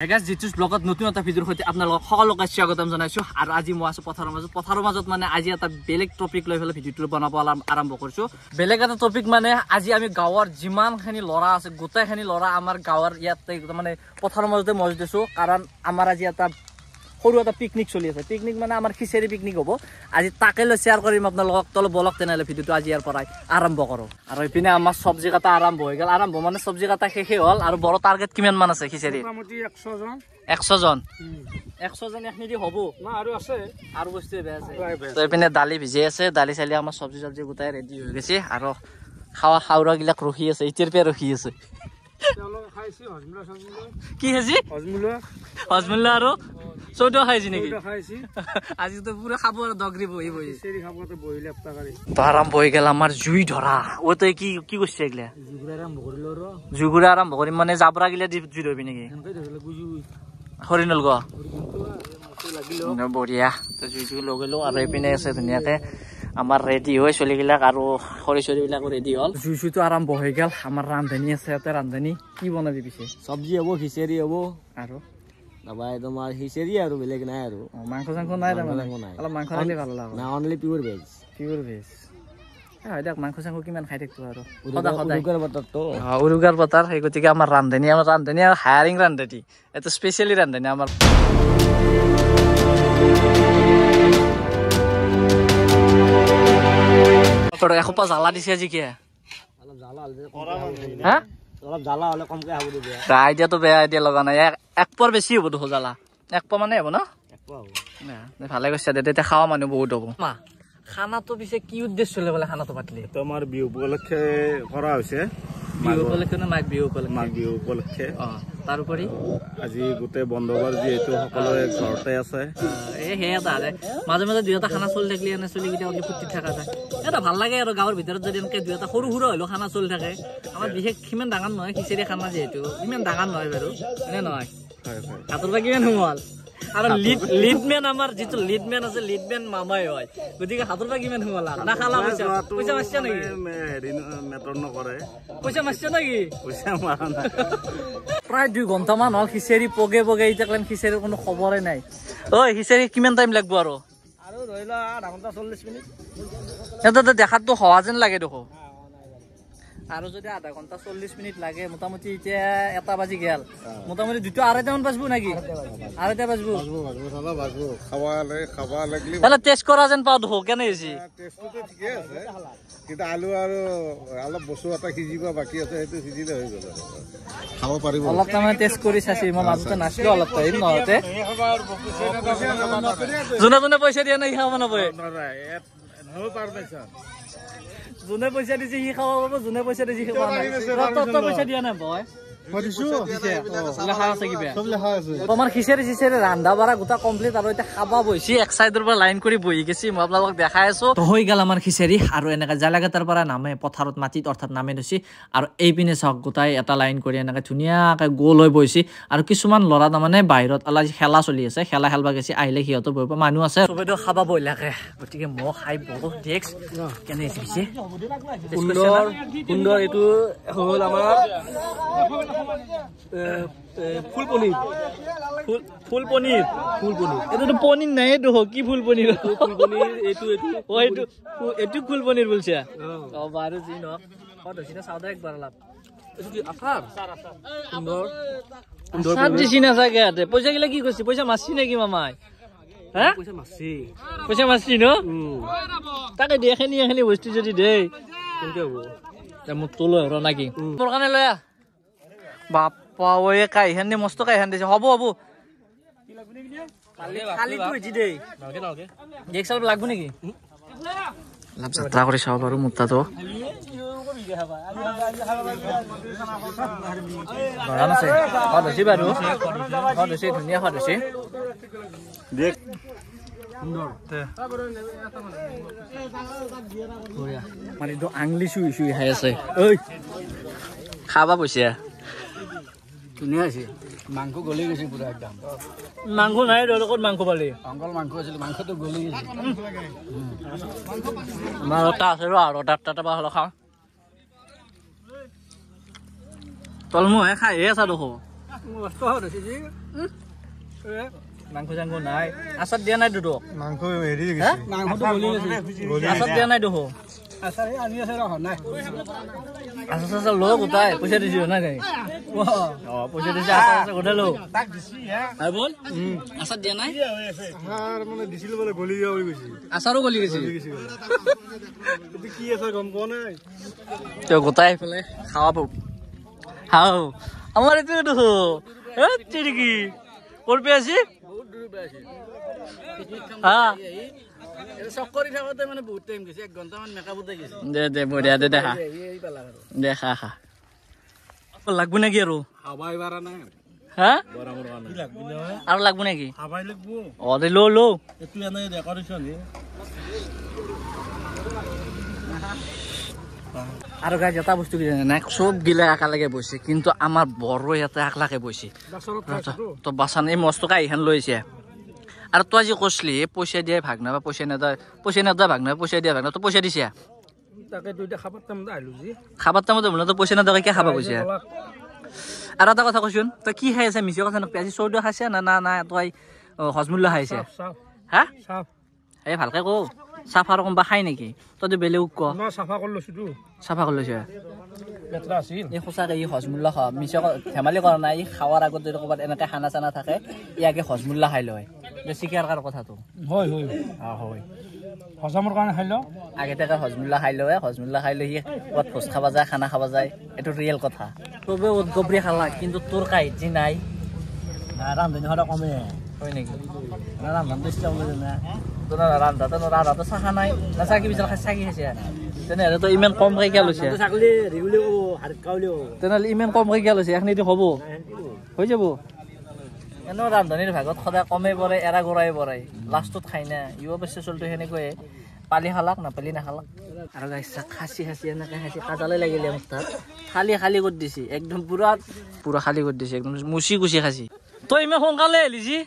guys জিতুস ব্লগত নতুন এটা ভিডিওৰ সৈতে আপোনালোকক সকলোকে স্বাগতম জনাইছো আৰু আজি মই আছো পথাৰৰ মাজত মানে আজি এটা বেলেগ টপিক লৈ ফেলে ভিডিওটো বনাব আৰম্ভ কৰিছো বেলেগ এটা টপিক মানে আজি আমি গাঁৱৰ যিমানখিনি লৰা আছে গোটেইখিনি লৰা আমাৰ গাঁৱৰ ইয়াতে মানে পথাৰৰ মাজতে মজুত আছো কাৰণ আমাৰ আজি এটা সৰু এটা পিকনিক চলি আছে পিকনিক মানে আমাৰ খিচেৰি পিকনিক হ'ব আজি তাকে লৈ শেয়াৰ কৰিম আপোনালোকক তলে বলক তেনেলে ভিডিওটো আজি ইয়াৰ পৰাই আৰম্ভ কৰো আৰু ইপিনে আমাৰ সবজি কাটা আৰম্ভ হৈ গল আৰম্ভ মানে সবজি কাটা শেষ হ'ল আৰু বড় টাৰ্গেট কিমান মান আছে খিচেৰি মোটামুটি 100 জন 100 জন 100 জন এখনি দি হ'ব না আৰু আছে আৰু বস্তু বে আছে তো ইপিনে দালি ভিজে আছে দালি চালি আমাৰ সবজি গোটাই ৰেডি হৈ গৈছে আৰু খাওয়া খাওৰা গিলাক ৰখি আছে ইতিৰ পে ৰখি আছে খাইছি হজমুলা কি হেজি হজমুলা আৰু চৌটো খাইছি নেকি খাইছি আজি তো পুরো খাবো আর দগরি বই বই সেরি খাবো তো বইলে আপতাকারি তো আরম্ভ হয়ে গেল আমার জুই ধরা ও তো কি কি করছে এগুলা জুগুরা আরম্ভ করি মানে জাবরা গিলা জুই ধরবি নাকি হরিণল গো বঢ়িয়া তো জুই লগালো আর এইপিনে আছে ধুনীয়াকে আমার রেডি হয়ে চলি গিলাক আর খৰি চৰি বিলাক রেডি হল জুই তো আরম্ভ হয়ে গেল আমার রান্ধনী আছে এতে রান্ধনী কি বনাবি পিছে সবজি হবো খিচেরি হবো আর দাবাই তোমার খিচেরি আর বেলেগ নাই আর মাংস চাংস নাই অলপ মাংস খাইলে ভাল লাগে না অনলি পিওর ভেজ হয় দেখ মাংস চাংস কিমান খাই থাকতো আৰু উৰুকাৰ বতাৰ সেই গতিকে আমাৰ ৰান্ধনী আৰু হায়াৰিং ৰান্ধনী এটা স্পেচিয়েলি ৰান্ধনী আমাৰ এসোপা জ্বালা দিছে আজি কি অলপ জ্বালা হলে কমকে খাব দিব আইডিয়াটো বেয়া আইডিয়া লগা নাই এক পোৱাৰ বেছি হ'ব দেখো জ্বালা এক পোৱা মানে হ'ব ন ভালে কৈছে দে তেতিয়া খাওয়া মানুহ বহুত হ'ব খানাটো পিছে কি উদ্দেশ্য লৈ বলে খানাটো পাতিলে তোমাৰ বিহু উপলক্ষে কৰা হৈছে বিহু উপলক্ষে না মাঘ বিহু উপলক্ষে তাৰোপৰি আজি গোটেই বন্ধবাৰ যিহেতু সকলোৱে ঘৰতে আছে মাজে মাজে দুই এটা খানা চলি থাকিলে এনে চলি কেইটা ফুটি থকা যায় এটা ভাল লাগে আৰু গাঁৱৰ ভিতৰত যদি এনেকে দুই এটা সৰু সৰু হলেও খানা চলি থাকে আমাৰ বিশেষ সিমান ডাঙৰ নহয় খিচেৰি খানা যিহেতু ইমান ডাঙৰ নহয় বাৰু এনে নহয় হাতৰ পৰা কিমান সোমাল আৰু লিডমেন আমাৰ যিটো লিডমেন আছে লিডমেন মামাই হয় গতিকে হাতৰ পৰা কিমান সোমালা না খালা পইচা মাৰিছা নেকি মেটৰ নকৰে পইচা মাৰিছা নেকি পইচা মাৰা নাই প্ৰায় 2 ঘণ্টামান হ'ল খিচেৰি পগে এতিয়া খিচেৰিৰ কোনো খবৰে নাই ঐ খিচেৰি কিমান টাইম লাগব আৰু ধৰি লোৱা আধা ঘণ্টা 40 মিনিট এটা দেখাতো সহজ যেন লাগে দেখো আৰু যদি আধা ঘণ্টা 40 মিনিট লাগে মোটামুটি এতিয়া 1 বাজি গেল মোটামুটি 2:30 মান বাজবো নাকি 2:30 বাজবো খাবা লাগলি তাহলে টেস্ট কৰা যেন পাও দেখো কেনে হৈছে টেষ্টটো ঠিকে আছে কিন্তু আলু আৰু অলপ বস্তু এটা সিজিব বাকি আছে সেইটো সিজিলে হৈ গ'ল খাব পাৰিব অলপ তাৰমানে টেষ্ট কৰি চাইছি মই মাজতে নাছিলো অলপ টাইম নহতে যোনে পইচা দিয়া নাই খাব নাপায় নো পাৰমিশন যোনে পইচা দিছে সি খাব পাব যোনে পইচা দিছে সি খাব নাই পইচা দিয়া নাই বয় তোমাৰ খিচেৰি ৰান্ধা বাঢ়া গোটা কমপ্লিট আৰু এতিয়া খাবা বহিছি এক চাইডৰ পৰা লাইন কৰি বহি গেছি মই আপোনালোকক দেখাই আছো হৈ গেল আমাৰ খিচেৰি আৰু এনেকে জালাগাটাৰ পৰা নামে পথাৰত মাটিত অৰ্থাৎ নামে দিছি আৰু এইপিনে চাওক গোটাই এটা লাইন কৰি এনেকে ধুনীয়াকে গোল হৈ বহিছি আৰু কিছুমান ল'ৰা তাৰমানে বাহিৰত অলপ খেলা চলি আছে খেলা খেলবা গেছি আহিলে সিহঁতৰ বহিব মানুহ আছে চবেইতো খাবা বহি লাগে গতিকে মই খাই বহুত নেক্সট কেনে হৈছে সুন্দৰ এইটো হ'ল আমাৰ ফুল পনীৰ এটো পনীৰ নাই এটো কি ফুল পনীৰ এইটো ফুল পনীৰ বলছে বাৰু যি নহওক ধৰিছিনা চাউদা একবাৰ অলপ এইটো কি আচাৰ সুন্দৰ আচাৰ দিছি না চাগে ইয়াতে পইচা গিলা কি কৈছি পইচা মাছি নেকি মামাই হা পইচা মাছি ন তাকে দিয়ে এখিনি বস্তু যদি দেই কেনেকে হ'ব মোক তো লৈ আৰু নাকি মোৰ কাৰণে লৈ বাপ্পা ঐ কাইহান মস্ত কাইহান দিছে হ'ব লাগব নেকি অলপ যাত্ৰা কৰি চাব পাৰো মুক্তাটো বাৰু ধুনীয়া সোৱাদ হৈছে মানে আঙলি চুই খাই আছে ঐ খাবা পইচা ধুনীয়া হৈছে মাংস গলি গৈছে পুৰা একদম মাংস নাই লগত মাংস পালি অংকল মাংস আছিল মাংসটো গলি গৈছে আমাৰ এটা আছে আৰু তাত হলো খাওঁ তলমুহে খাইহে আছা দেখো মাংস চাংস নাই আচাৰ দিয়া নাই দুটো মাংস হেৰি আচাৰ দিয়া নাই দুটো আচাৰ চাচাৰ লো গোটাই পইচা দিছো নাই নাই পইচা দিছে আচাৰ গোটাই লো বল আচাৰ দিয়া নাই মানে দিছিল বোলে গলি যোৱা বুলি কৈছে আচাৰো গলি গৈছে কি আছে গম পোৱা নাই তেওঁ গোটাই পেলাই খাওয়া খাও আমার এতে দেখো চিড়কি ওর পে আছি হ্যাঁ সকরি থাকতে মানে বহুত টাইম গেছে 1 ঘন্টা মান মেকআপ উঠে গেছে দে বড়িয়া দে দেখা দেখা খা লাগবো নাকি আর হাবাই বারা না হ্যাঁ বরাবর কি লাগবো না আর লাগবো নাকি হাবাই লাগবো ও দে লো লো একটু এনে ডেকোরেশন আর গাছ এটা বস্তু কি জানে না সব গিলা একালগে বসে কিন্তু আমার বড় এটা একলাকে বসে তো বাসান এই মস্ত কাই হেন লইছে আর তুই যে কইছলি পয়সা দিয়ে ভাগ না বা পয়সা না ভাগ না পয়সা দিয়ে ভাগ না তো পয়সা দিছে তাকে দুইটা খাবার টাইম আইলো জি খাবার টাইমত বলে তো পয়সা না দাও কি খাবা কইছে আর এটা কথা কইছুন তো কি খাই আছে মিছে কথা না পেঁয়াজি চৌদ খাইছে না না না তুই হজমুল্লা খাইছে হ্যাঁ সাফ এই ভালকে কো সাফার কম বা খাই নাকি তই বেলেগ ক না সাফা করলছি তো সাফা করলছে পেটরা আছিল এই সঁচাকে ই হজমুল্লা খা মিছা ধেমালি কৰা নাই খাৱাৰ আগত যদি ক'ৰবাত এনেকৈ খানা চানা থাকে ইয়াকে হজমুল্লা খাই লয় বেছি কেয়াৰ কাৰ কথাটো হয় হয় হয় হজমৰ কাৰণে খাইলো আগতে হজমুল্লা খাই লয় হজমুল্লা খাই লৈ সি ক'ৰবাত ভোজ খাব যায় খানা খাব যায় এইটো ৰিয়েল কথা চবে উদগবৰি খালা কিন্তু তোৰ কাহিনী নাই ৰান্ধনি সদায় কমে হয় নেকি ৰান্ধন বেছি যাবলৈ না তোৰ ৰান্ধাটো চাহা নাই না চাকি বিচাৰ চাকি খাইছে তেনেহ'লে তই ইমান কমকৈ কিয় লৈছে ছাগলী ৰিউলি ক'ব হাত কাউলি ক'ব তেনেহ'লে ইমান কমকৈ কিয় লৈছে এইখিনিতো হ'ব হৈ যাব এনেও ৰান্ধনিৰ ভাগত সদায় কমেই পৰে এৰা গৰাই পৰে লাষ্টত খাই না ইও অৱশ্যে চলটো সেনেকৈয়ে পালি খালাক নাপালি নাখালাক আৰু গাইছা খাচি এনেকৈ খাচি কাজালে লাগিলে মোক তাত খালী কৰি দিছে একদম পুৰা খালী কৰি দিছে একদম মুচি কুচি খাচি তই ইমান সোনকালে আহিলি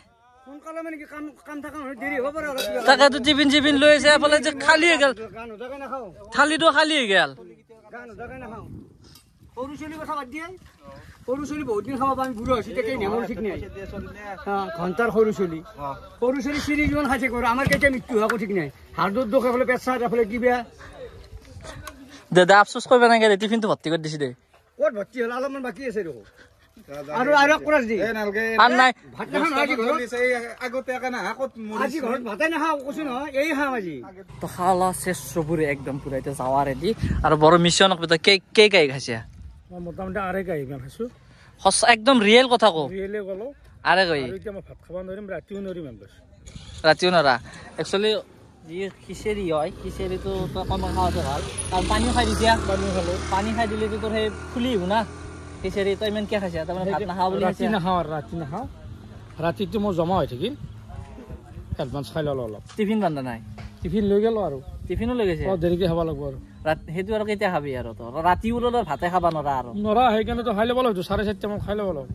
সোনকালে মানে কি কাম থকা দেৰি হ'ব পাৰে তাকেতো টিফিন লৈ আছে এফালে যে খালী হৈ গ'ল থালিটো খালী হৈ গ'ল সৰু চলি কথা বাদ দিয়ে সৰু চলি বহুত দিন খাব আমি বুঢ়ো হৈছি তেতিয়া নেমৰ ঠিক নাই ঘণ্টাৰ সৰু চলি চিৰি যিমান খাইছে কৰো আমাৰ কেতিয়া মৃত্যু হোৱা ঠিক নাই হাৰ্টৰ দুখ এফালে পেট চাহ এফালে কি বেয়া দাদা আফচোচ কৰিব নালাগে টিফিনটো ভৰ্তি কৰি দিছে দে ক'ত ভৰ্তি হ'ল অলপমান বাকী আছে দেখোন আৰু কৰাছ দি আৰু নাই ভাত নাখাম আজি ঘৰত ভাতে নাখাওঁ কৈছো নহয় এই খাম আজি তো খালা শেষ চবুৰে একদম পুৰা এতিয়া যাৱাৰ ৰেডি আৰু বড় মিছনক কেই খাইছে মোটামুটি আঢ়ৈ কাঁহি মান খাইছো সঁচা একদম ৰিয়েল কথা কওঁ ৰিয়েলে ক'লো আৰে কই এতিয়া মই ভাত খাব নোৱাৰিম ৰাতিও নোৱাৰিম ৰাতিও নৰা একচুৱেলি যি খিচিৰি হয় খিচিৰিটো তই কম খাওঁতে ভাল কাৰণ পানীও খাই দিছে পানী খাই দিলেতো তোৰ সেই ফুলি আহিব না খিচিৰি তই ইমান কিয় খাইছে তাৰমানে ভাত নাখাওঁ বুলি ৰাতি নাখাওঁ ৰাতিটো মই জমা হৈ থাকিম এডভান্স খাই ল'লো অলপ টিফিন বান্ধা নাই টিফিন লৈ গ'লো আৰু টিফিনো লৈ গৈছে দেৰিকে খাব লাগিব আৰু সেইটো আৰু কেতিয়া খাবি আৰু তই ৰাতিও ভাতে খাব নৰা আৰু নৰা সেইকাৰণেতো খাই ল'ব লাগিব 4:30 মান খাই ল'ব লাগিব